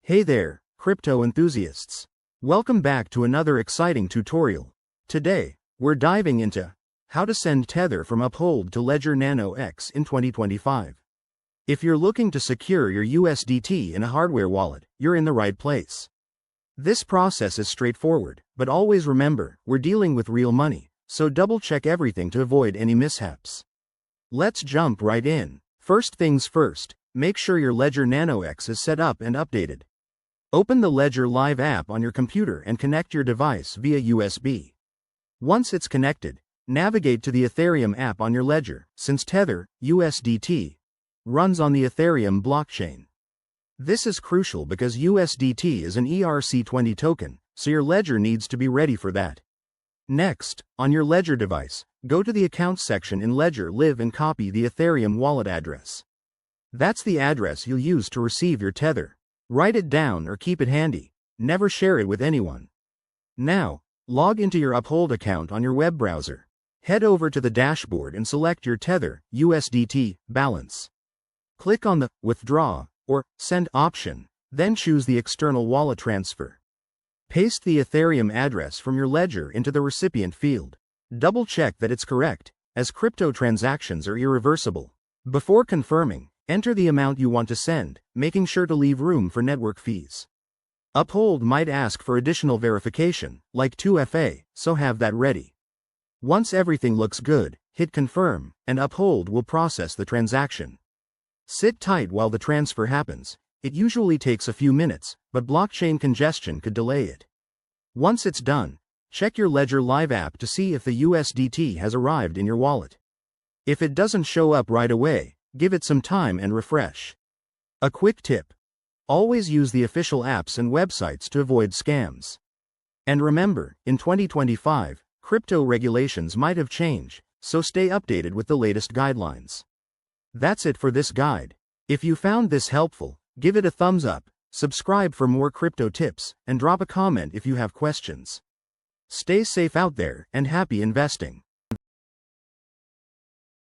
Hey there, crypto enthusiasts. Welcome back to another exciting tutorial. Today, we're diving into how to send Tether from Uphold to Ledger Nano X in 2025. If you're looking to secure your USDT in a hardware wallet, you're in the right place. This process is straightforward, but always remember, we're dealing with real money, so double-check everything to avoid any mishaps. Let's jump right in. First things first, make sure your Ledger Nano X is set up and updated. Open the Ledger Live app on your computer and connect your device via USB. Once it's connected, navigate to the Ethereum app on your Ledger, since Tether, USDT, runs on the Ethereum blockchain. This is crucial because USDT is an ERC20 token, so your Ledger needs to be ready for that. Next, on your Ledger device, go to the Accounts section in Ledger Live and copy the Ethereum wallet address. That's the address you'll use to receive your Tether. Write it down or keep it handy. Never share it with anyone. Now, log into your Uphold account on your web browser. Head over to the dashboard and select your Tether USDT balance. Click on the Withdraw or Send option, then choose the external wallet transfer. Paste the Ethereum address from your Ledger into the recipient field. Double-check that it's correct, as crypto transactions are irreversible. Before confirming, enter the amount you want to send, making sure to leave room for network fees. Uphold might ask for additional verification, like 2FA, so have that ready. Once everything looks good, hit Confirm, and Uphold will process the transaction. Sit tight while the transfer happens. It usually takes a few minutes, but blockchain congestion could delay it. Once it's done, check your Ledger Live app to see if the USDT has arrived in your wallet. If it doesn't show up right away, give it some time and refresh. A quick tip: always use the official apps and websites to avoid scams. And remember, in 2025, crypto regulations might have changed, so stay updated with the latest guidelines. That's it for this guide. If you found this helpful, give it a thumbs up, subscribe for more crypto tips, and drop a comment if you have questions. Stay safe out there and happy investing.